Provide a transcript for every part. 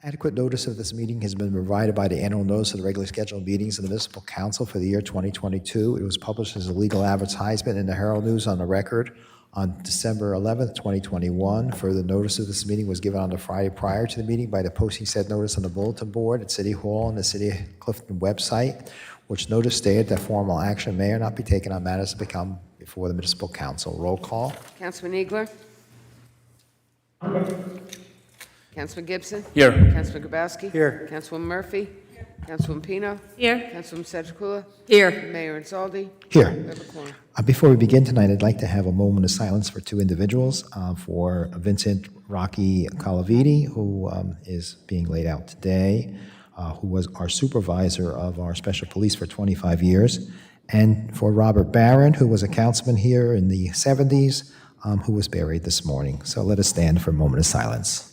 Adequate notice of this meeting has been provided by the annual notice of the regularly scheduled meetings of the Municipal Council for the year 2022. It was published as a legal advertisement in the Herald News on the record on December 11th, 2021. Further notice of this meeting was given on the Friday prior to the meeting by the posting said notice on the bulletin board at City Hall and the City of Clifton website, which notice stated that formal action may or not be taken on matters to become before the Municipal Council. Roll call. Councilman Eagler? Councilman Gibson? Here. Councilman Grabowski? Here. Councilwoman Murphy? Councilwoman Pino? Here. Councilwoman Sedgwick? Here. Mayor Insaldi? Here. We have a quorum. Before we begin tonight, I'd like to have a moment of silence for two individuals, for Vincent Rocky Calaviti, who is being laid out today, who was our supervisor of our special police for 25 years, and for Robert Barron, who was a councilman here in the 70s, who was buried this morning. So let us stand for a moment of silence.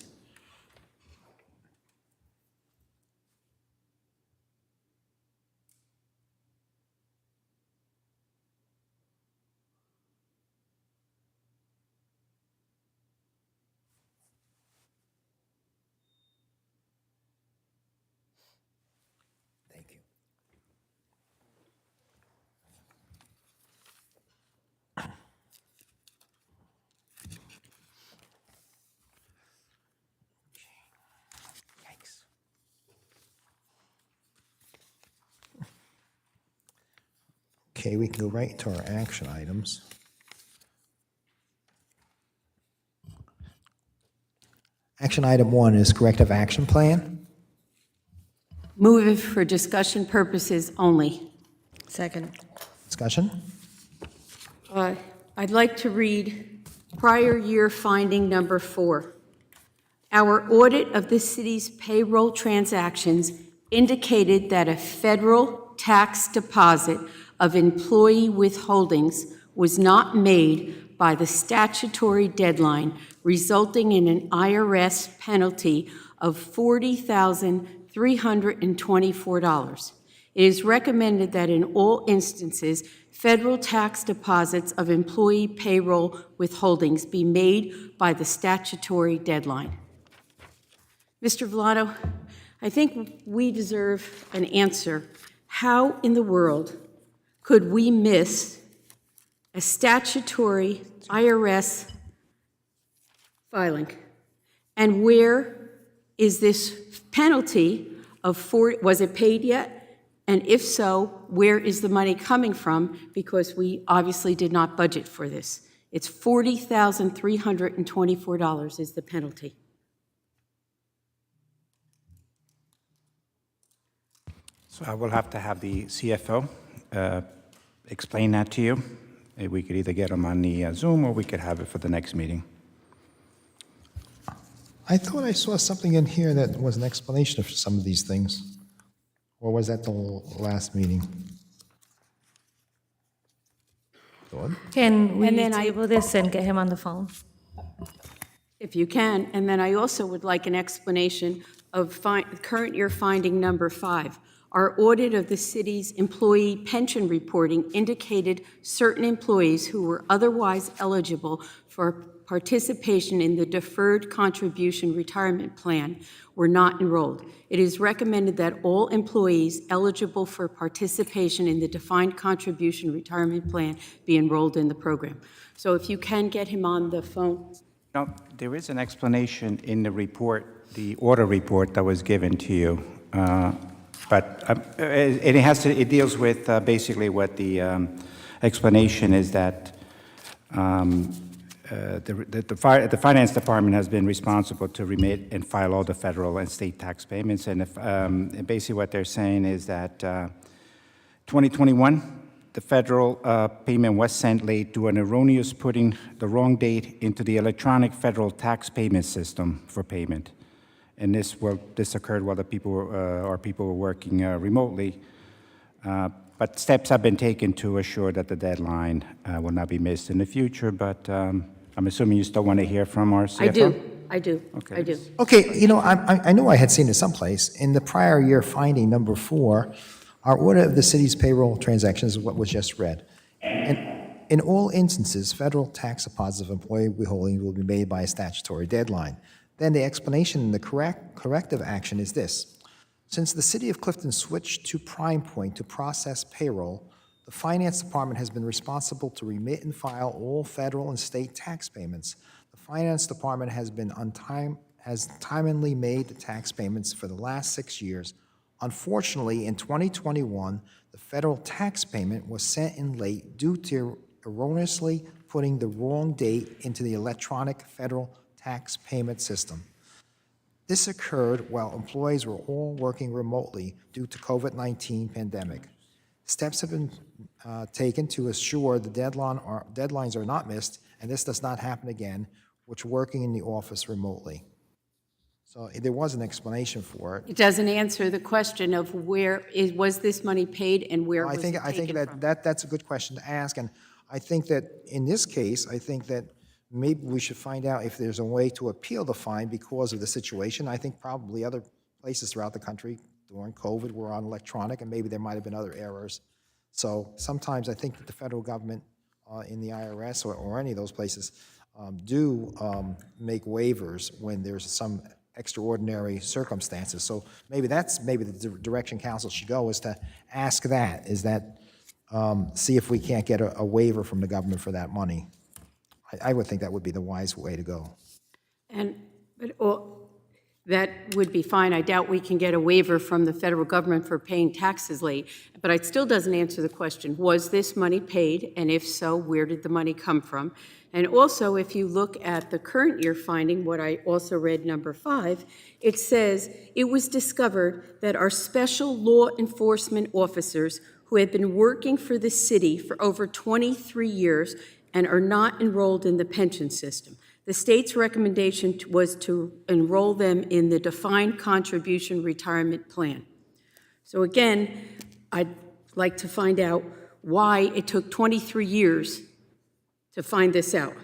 Thank you. Yikes. Okay, we can go right into our action items. Action item 1 is corrective action plan. Move it for discussion purposes only. Second. Discussion? I'd like to read prior year finding number 4. Our audit of the city's payroll transactions indicated that a federal tax deposit of employee withholdings was not made by the statutory deadline, resulting in an IRS penalty of $40,324. It is recommended that in all instances, federal tax deposits of employee payroll withholdings be made by the statutory deadline. Mr. Villano, I think we deserve an answer. How in the world could we miss a statutory IRS filing? And where is this penalty of was it paid yet? And if so, where is the money coming from? Because we obviously did not budget for this. It's $40,324 is the penalty. So I will have to have the CFO explain that to you. We could either get him on the Zoom or we could have it for the next meeting. I thought I saw something in here that was an explanation of some of these things. Or was that the last meeting? Dawn? Can we And then table this and get him on the phone? If you can. And then I also would like an explanation of current year finding number 5. Our audit of the city's employee pension reporting indicated certain employees who were otherwise eligible for participation in the deferred contribution retirement plan were not enrolled. It is recommended that all employees eligible for participation in the defined contribution retirement plan be enrolled in the program. So if you can get him on the phone. Now, there is an explanation in the report, the order report that was given to you. But it deals with basically what the explanation is that the finance department has been responsible to remit and file all the federal and state tax payments. And basically what they're saying is that 2021, the federal payment was sent late due to an erroneous putting the wrong date into the electronic federal tax payment system for payment. And this occurred while our people were working remotely. But steps have been taken to assure that the deadline will not be missed in the future. But I'm assuming you still want to hear from our CFO? I do. Okay. I do. Okay, you know, I know I had seen it someplace. In the prior year finding number 4, our audit of the city's payroll transactions is what was just read. And in all instances, federal tax deposits of employee withholding will be made by a statutory deadline. Then the explanation, the corrective action is this. Since the City of Clifton switched to Prime Point to process payroll, the Finance Department has been responsible to remit and file all federal and state tax payments. The Finance Department has timely made the tax payments for the last 6 years. Unfortunately, in 2021, the federal tax payment was sent in late due to erroneously putting the wrong date into the electronic federal tax payment system. This occurred while employees were all working remotely due to COVID-19 pandemic. Steps have been taken to assure the deadlines are not missed, and this does not happen again, which working in the office remotely. So there was an explanation for it. It doesn't answer the question of was this money paid and where was it taken from? I think that's a good question to ask, and I think that in this case, I think that maybe we should find out if there's a way to appeal the fine because of the situation. I think probably other places throughout the country during COVID were on electronic, and maybe there might have been other errors. So sometimes I think that the federal government in the IRS or any of those places do make waivers when there's some extraordinary circumstances. So maybe the direction council should go is to ask that, see if we can't get a waiver from the government for that money. I would think that would be the wise way to go. That would be fine. I doubt we can get a waiver from the federal government for paying taxes late, but it still doesn't answer the question, was this money paid? And if so, where did the money come from? And also, if you look at the current year finding, what I also read, number 5, it says, it was discovered that our special law enforcement officers who had been working for the city for over 23 years and are not enrolled in the pension system. The state's recommendation was to enroll them in the defined contribution retirement plan. So again, I'd like to find out why it took 23 years to find this out.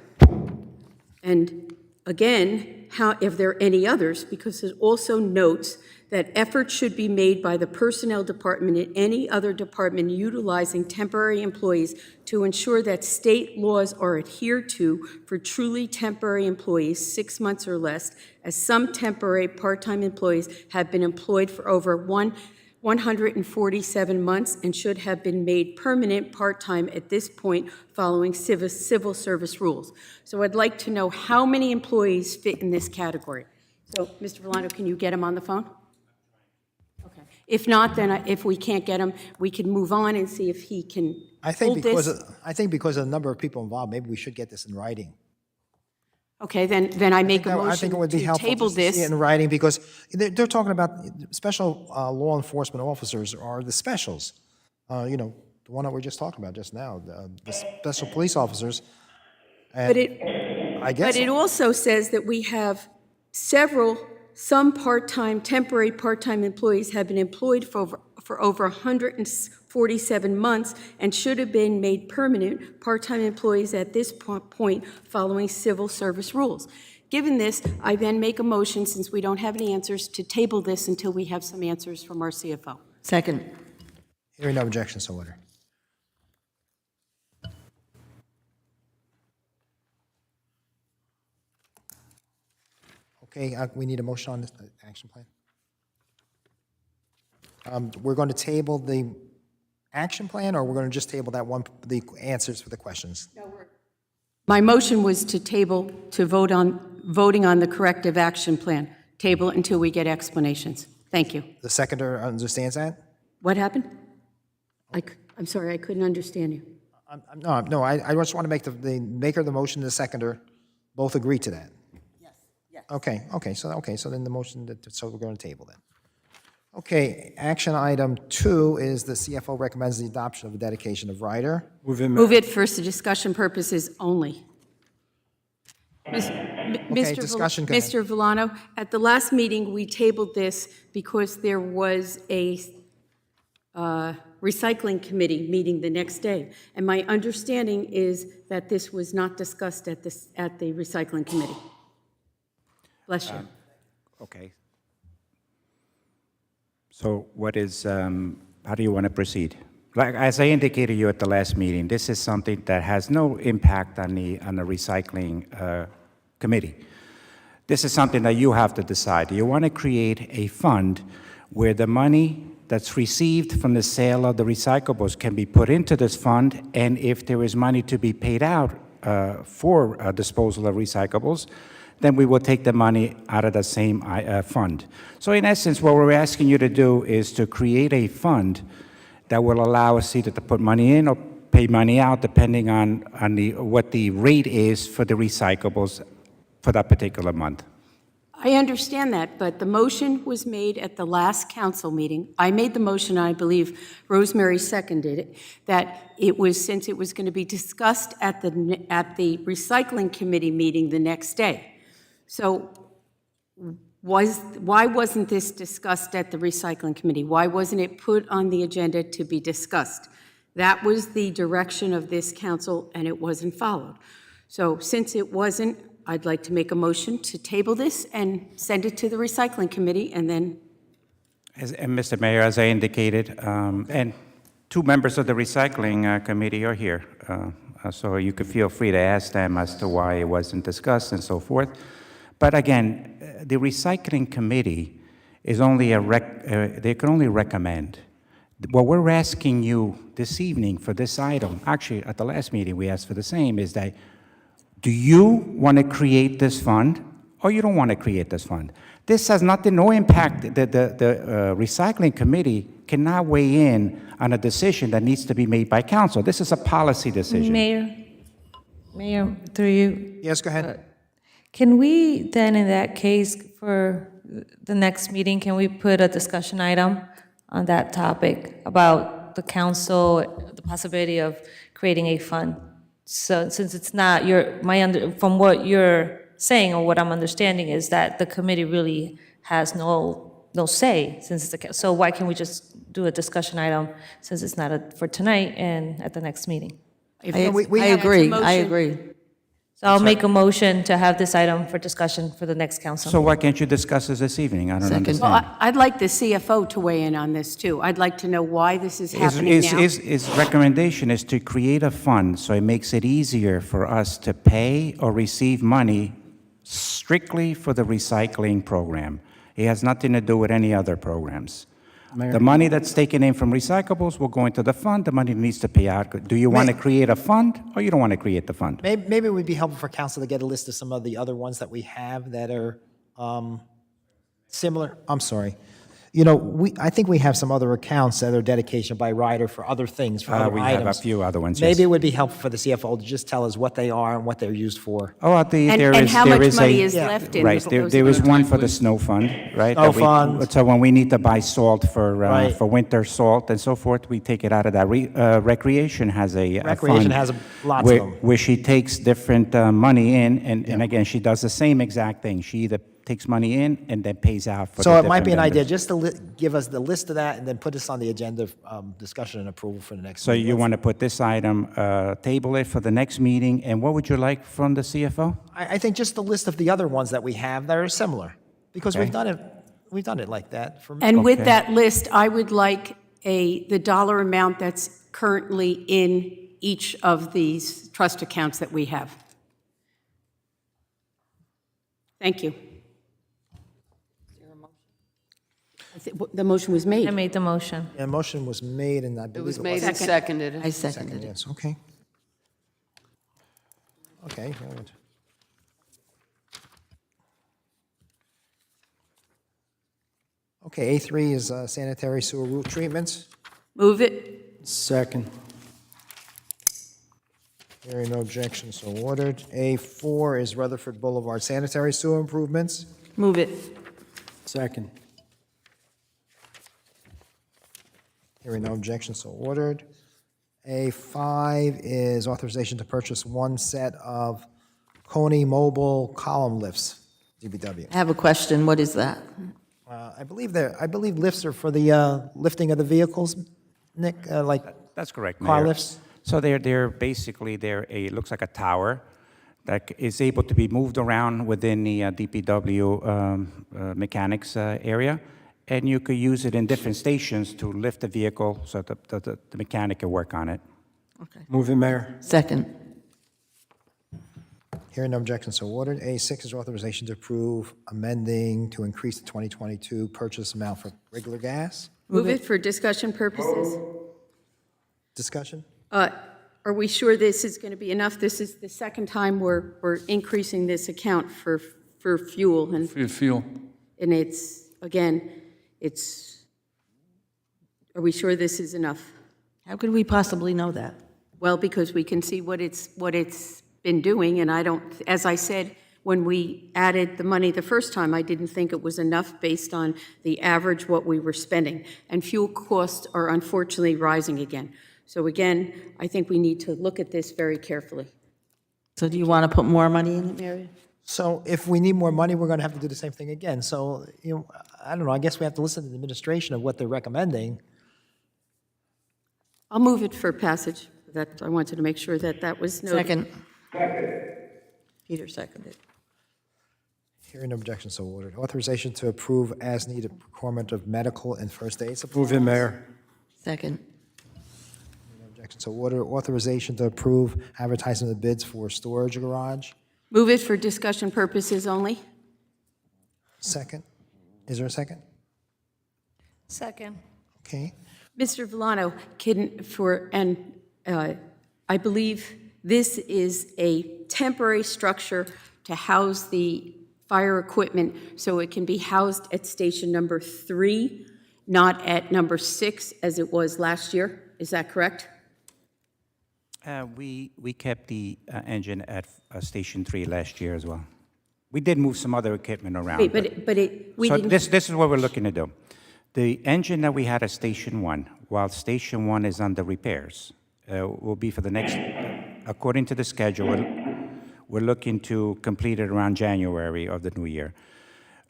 And again, if there are any others, because it also notes that efforts should be made by the personnel department and any other department utilizing temporary employees to ensure that state laws are adhered to for truly temporary employees, 6 months or less, as some temporary part-time employees have been employed for over 147 months and should have been made permanent part-time at this point following civil service rules. So I'd like to know how many employees fit in this category. So, Mr. Villano, can you get him on the phone? Okay. If not, then if we can't get him, we can move on and see if he can hold this. I think because of the number of people involved, maybe we should get this in writing. Okay, then I make a motion I think it would be to helpful table just to see it this. in writing, because they're talking about special law enforcement officers are the specials. The one that we just talked about just now, the special police officers. And But I guess it also says that we have some temporary part-time employees have been employed for over 147 months and should have been made permanent part-time employees at this point following civil service rules. Given this, I then make a motion, since we don't have any answers, to table this until we have some answers from our CFO. Second. hearing no objection, so ordered. Okay, we need a motion on this action plan. We're going to table the action plan, or we're going to just table the answers for the questions? My motion was to table, voting on the corrective action plan. Table until we get explanations. Thank you. The seconder understands that? What happened? I'm sorry, I couldn't understand you. No, I just want to make the maker of the motion and the seconder both agree to that. Yes. Okay, so then the motion, so we're going to table then. Okay, action item 2 is the CFO recommends the adoption of a dedication of rider. Move it for discussion purposes only. discussion, go ahead. Mr. Villano, at the last meeting, we tabled this because there was a recycling committee meeting the next day. And my understanding is that this was not discussed at the recycling committee. Bless you. Okay. So how do you want to proceed? Like, as I indicated you at the last meeting, this is something that has no impact on the recycling committee. This is something that you have to decide. You want to create a fund where the money that's received from the sale of the recyclables can be put into this fund, and if there is money to be paid out for disposal of recyclables, then we will take the money out of the same fund. So in essence, what we're asking you to do is to create a fund that will allow us either to put money in or pay money out, depending on what the rate is for the recyclables for that particular month. I understand that, but the motion was made at the last council meeting. I made the motion, I believe Rosemary seconded it, that it was, since it was going to be discussed at the recycling committee meeting the next day. So why wasn't this discussed at the recycling committee? Why wasn't it put on the agenda to be discussed? That was the direction of this council, and it wasn't followed. So since it wasn't, I'd like to make a motion to table this and send it to the recycling committee, and then, And Mr. Mayor, as I indicated, and two members of the recycling committee are here, so you could feel free to ask them as to why it wasn't discussed and so forth. But again, the recycling committee is only they can only recommend. What we're asking you this evening for this item, actually at the last meeting we asked for the same, is that do you want to create this fund or you don't want to create this fund? This has no impact. The recycling committee cannot weigh in on a decision that needs to be made by council. This is a policy decision. Mayor, through you, Yes, go ahead. can we then, in that case, for the next meeting, can we put a discussion item on that topic about the council, the possibility of creating a fund? So since it's not from what you're saying or what I'm understanding is that the committee really has no say since it's so why can't we just do a discussion item since it's not for tonight and at the next meeting? if I that's a motion- So I'll make a motion to have this item for discussion for the next council. So why can't you discuss this evening? I don't understand. Well, I'd like the CFO to weigh in on this, too. I'd like to know why this is happening now. His recommendation is to create a fund so it makes it easier for us to pay or receive money strictly for the recycling program. It has nothing to do with any other programs. The money that's taken in from recyclables will go into the fund. The money needs to pay out. Do you want to create a fund or you don't want to create the fund? Maybe it would be helpful for council to get a list of some of the other ones that we have that are similar. I'm sorry. You know, I think we have some other accounts that are dedication by rider for other things, for other We items. have a few other ones, Maybe yes. it would be helpful for the CFO to just tell us what they are and what they're used for. Oh, And how much money is left in Right, those there is accounts? one for the snow fund, right? Snow that we- fund. So when we need to buy salt Right. for winter salt and so forth, we take it out of that. Recreation has a Recreation fund has lots of where- them. Where she takes different money in, and again, she does the same exact thing. She either takes money in and then pays out for the So it might be an different idea vendors. just to give us the list of that and then put us on the agenda, discussion and approval for the next So meeting. you want to put this item, table it for the next meeting, and what would you like from the CFO? I think just the list of the other ones that we have that are similar, because Okay. we've done it like that for. And with Okay. that list, I would like the dollar amount that's currently in each of these trust accounts that we have. Thank you. The motion was I made. made the motion. A motion was made, and I It believe was it made was and seconded. I seconded it. yes, okay. Okay. good. Okay, A3 is sanitary sewer root treatments. Move it. Second. Hearing no objection, so ordered. A4 is Rutherford Boulevard sanitary sewer improvements. Move it. Second. Hearing no objection, so ordered. A5 is authorization to purchase one set of Coney mobile column lifts, DBW. I have a question. What is that? I believe lifts are for the lifting of the vehicles, Nick, like That's correct, car Mayor. lifts? So they're basically, it looks like a tower that is able to be moved around within the DPW mechanics area, and you could use it in different stations to lift the vehicle so that the mechanic can work on it. Okay. Move it, Mayor. Second. Hearing no objections, so ordered. A6 is authorization to approve amending to increase the 2022 purchase amount for regular gas. Move it for discussion purposes. Discussion? Are we sure this is going to be enough? This is the second time we're increasing this account for fuel, and For your fuel. it's, again, are we sure this is enough? How could we possibly know that? Well, because we can see what it's been doing, and I don't, as I said, when we added the money the first time, I didn't think it was enough based on the average what we were spending. And fuel costs are unfortunately rising again. So again, I think we need to look at this very carefully. So do you want to put more money in it, Mary? So if we need more money, we're going to have to do the same thing again. So, I don't know, I guess we have to listen to the administration of what they're recommending. I'll move it for passage. That, I wanted to make sure that that was noted. Second. Peter seconded. Hearing no objections, so ordered. Authorization to approve as-needed procurement of medical and first aid supplies. Move it, Mayor. Second. No objection, so ordered. Authorization to approve advertising of bids for storage garage. Move it for discussion purposes only. Second. Is there a second? Second. Okay. Mr. Villano, I believe this is a temporary structure to house the fire equipment, so it can be housed at station number 3, not at number 6, as it was last year. Is that correct? We kept the engine at Station 3 last year as well. We did move some other equipment around. Wait, we So didn't... this is what we're looking to do. The engine that we had at Station 1, while Station 1 is under repairs, will be for the next, according to the schedule, we're looking to complete it around January of the new year.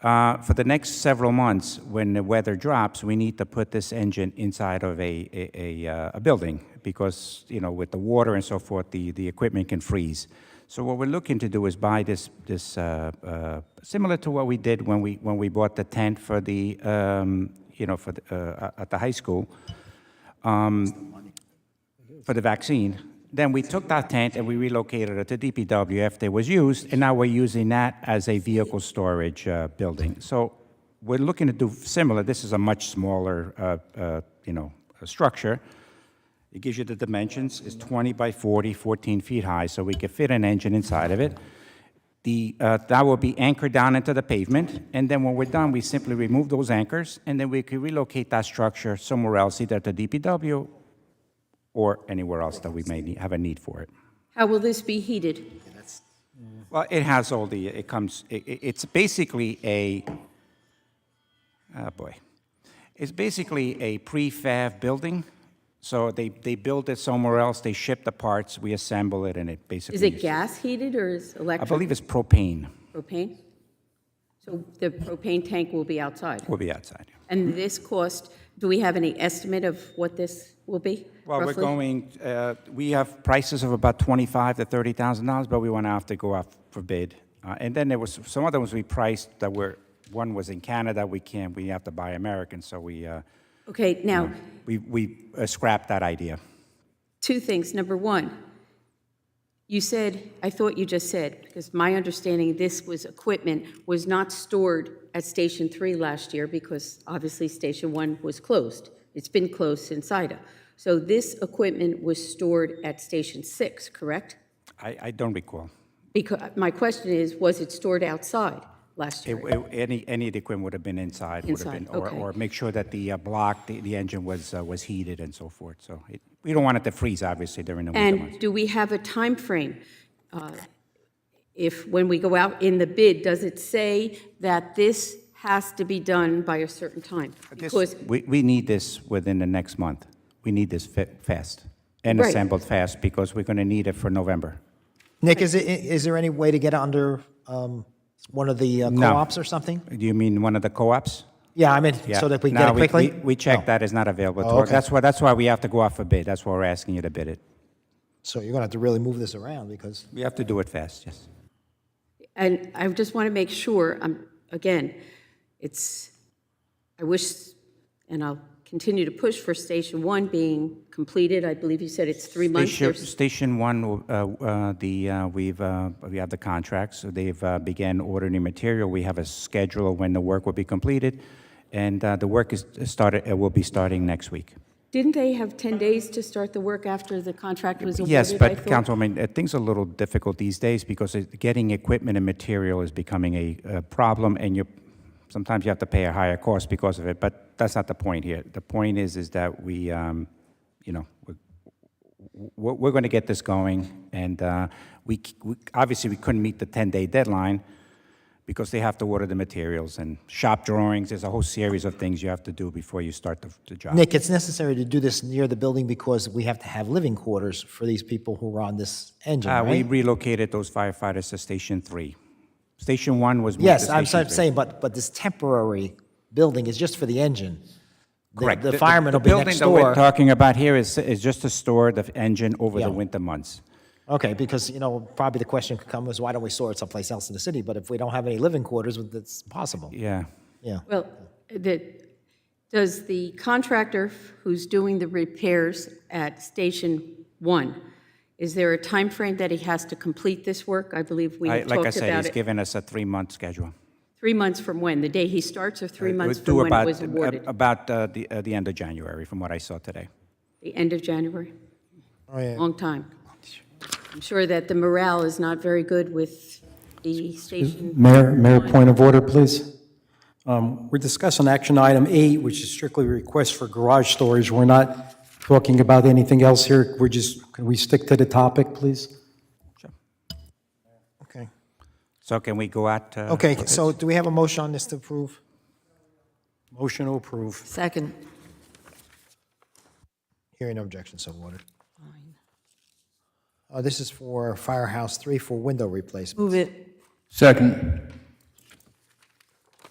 For the next several months, when the weather drops, we need to put this engine inside of a building because, with the water and so forth, the equipment can freeze. So what we're looking to do is buy this similar to what we did when we bought the tent for the, at the high school, for the vaccine. Then we took that tent and we relocated it to DPW after it was used, and now we're using that as a vehicle storage building. So we're looking to do similar. This is a much smaller, structure. It gives you the dimensions. It's 20 by 40, 14 feet high, so we could fit an engine inside of it. That will be anchored down into the pavement, and then when we're done, we simply remove those anchors, and then we could relocate that structure somewhere else, either at the DPW or anywhere else that we may have a need for it. How will this be heated? Well, it has all the, it's basically it's basically a prefab building. So they build it somewhere else, they ship the parts, we assemble it, and it basically... Is it gas heated or is I electric? believe it's propane. Propane? So the propane tank will be outside? Will be outside. And this cost, do we have any estimate of what this will be? Well, roughly? we have prices of about $25,000 to $30,000, but we want to have to go out for bid. And then there was some other ones we priced that one was in Canada, we have to buy American, so we Now, scrapped that idea. two things. Number one, I thought you just said, because my understanding, this equipment was not stored at Station 3 last year because obviously Station 1 was closed. It's been closed since Ida. So this equipment was stored at Station 6, correct? I don't recall. Because my question is, was it stored outside last year? Any of the equipment would have been inside, Inside, okay. or make sure that the block, the engine was heated and so forth. So we don't want it to freeze, obviously, during the winter months. And do we have a time frame? When we go out in the bid, does it say that this has to be done by a certain time? Because We need this within the next month. We need this fast and Right. assembled fast because we're going to need it for November. Nick, is there any way to get it under one of the No. co-ops or something? Do you mean one of the co-ops? Yeah, I mean, Yeah. so that we can No, get it quickly? We checked No. that, it's not available. Oh, okay. That's why we have to go out for bid. That's why we're asking you to bid it. So you're going to have to really move this around because, We have to do it fast, yes. And I just want to make sure, again, I wish, and I'll continue to push for Station 1 being completed. I believe you said it's 3 months. Station 1, we have the contracts, so they've began ordering material. We have a schedule of when the work will be completed, and the work will be starting next week. Didn't they have 10 days to start the work after the contract was awarded? Yes, I but thought? Councilwoman, things are a little difficult these days because getting equipment and material is becoming a problem, and sometimes you have to pay a higher cost because of it, but that's not the point here. The point is that we're going to get this going, and we obviously we couldn't meet the 10-day deadline because they have to order the materials and shop drawings. There's a whole series of things you have to do before you start the job. Nick, it's necessary to do this near the building because we have to have living quarters for these people who are on this engine, We right? relocated those firefighters to Station 3. Station 1 was moved Yes, to I'm Station 3. saying, but this temporary building is just for the engine. Correct. The firemen will be next The building that door. we're talking about here is just to store the engine over Yeah. the winter months. Okay, because, probably the question could come is, why don't we store it someplace else in the city? But if we don't have any living quarters, it's possible. Yeah. Yeah. Well, does the contractor who's doing the repairs at Station 1, is there a time frame that he has to complete this work? I believe we have Like I talked said, about he's it. given us a 3-month schedule. 3 months from when? The day he starts, or 3 months We'll from do when it was awarded? About the end of January, from what I saw today. The end of January? Oh, yeah. Long time. I'm sure that the morale is not very good with the station. Mayor, point of order, please. We're discussing action item 8, which is strictly a request for garage storage. We're not talking about anything else here. Can we stick to the topic, please? Okay. So can we go out? Okay, so do we have a motion on this to approve? Motion to approve. Second. Hearing no objection, so ordered. This is for Firehouse 3 for window replacement. Move it. Second.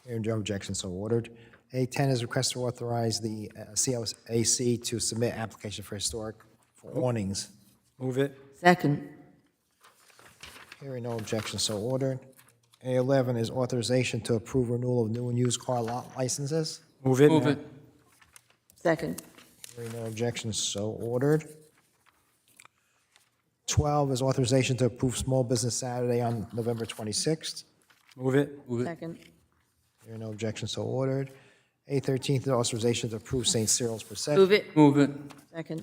Hearing no objection, so ordered. A10 is request to authorize the COAC to submit application for historic for awnings. Move it. Second. Hearing no objection, so ordered. A11 is authorization to approve renewal of new and used car lot licenses. Move it. Move it. Second. Hearing no objection, so ordered. 12 is authorization to approve Small Business Saturday on November 26th. Move it. Move it. Second. Hearing no objection, so ordered. A13 is authorization to approve St. Cyril's procession. Move it. Move it. Second.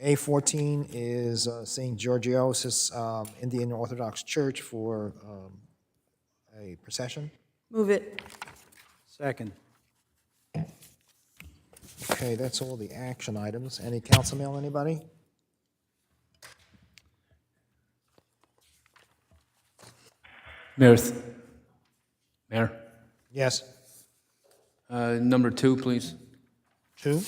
A14 is St. Georgiosis Indian Orthodox Church for a procession. Move it. Second. Okay, that's all the action items. Any council mail, anybody? Mayor. Mayor. Yes. Number 2, please. 2?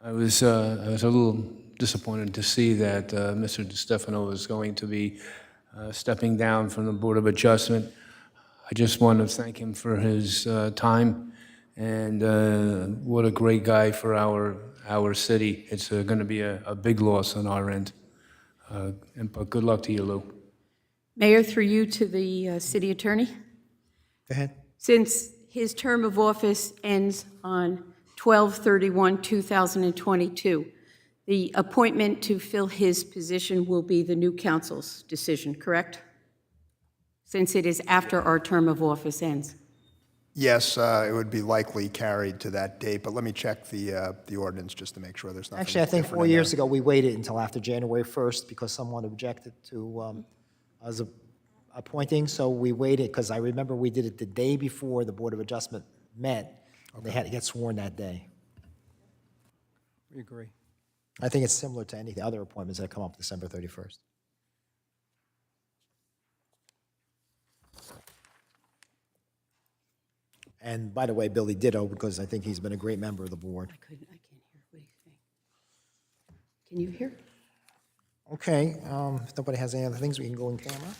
I was a little disappointed to see that Mr. DiStefano is going to be stepping down from the Board of Adjustment. I just want to thank him for his time, and what a great guy for our city. It's going to be a big loss on our end. But good luck to you, Lou. Mayor, through you to the city attorney. Go ahead. Since his term of office ends on 12/31/2022, the appointment to fill his position will be the new council's decision, correct? Since it is after our term of office ends. Yes, it would be likely carried to that date, but let me check the ordinance just to make sure there's nothing Actually, I think different 4 in years there. ago, we waited until after January 1st because someone objected to us appointing, so we waited, because I remember we did it the day before the Board of Adjustment met. They had to get sworn that day. We agree. I think it's similar to any of the other appointments that come up December 31st. And by the way, Billy ditto, because I think he's been a great member of the board. I can't hear. What do you think? Can you hear? Okay, if nobody has any other things, we can go in camera.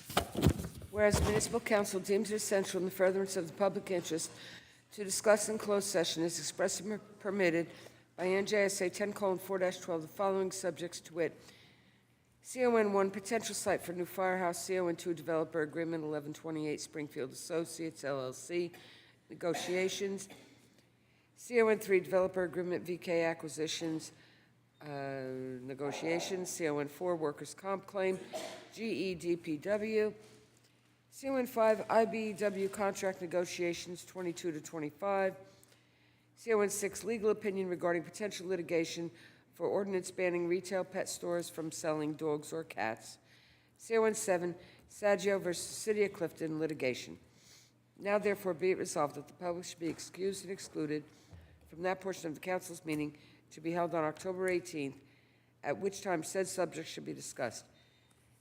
Whereas the municipal council deems it essential in the furtherance of the public interest to discuss in closed session is expressly permitted by NJSA 10:4-12 the following subjects to wit: CON1, potential site for new firehouse. CON2, developer agreement, 1128 Springfield Associates LLC, negotiations. CON3, developer agreement, VK Acquisitions, negotiations. CON4, workers' comp claim, GE DPW. CON5, IBEW contract negotiations, 22 to 25. CON6, legal opinion regarding potential litigation for ordinance banning retail pet stores from selling dogs or cats. CON7, Saggio versus City of Clifton litigation. Now therefore be it resolved that the public should be excused and excluded from that portion of the council's meeting to be held on October 18th, at which time said subject should be discussed.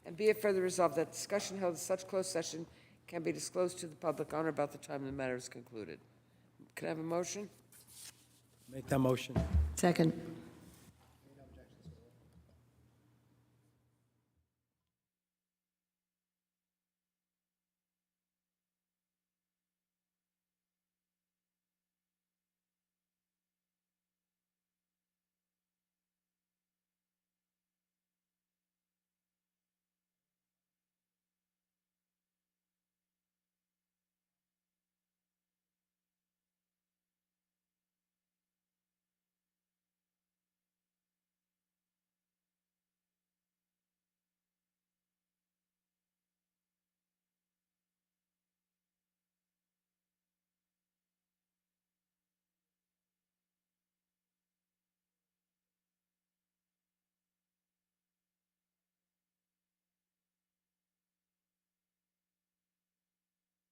And be it further resolved that discussion held in such closed session can be disclosed to the public on or about the time the matter is concluded. Can I have a motion? Make that motion. Second.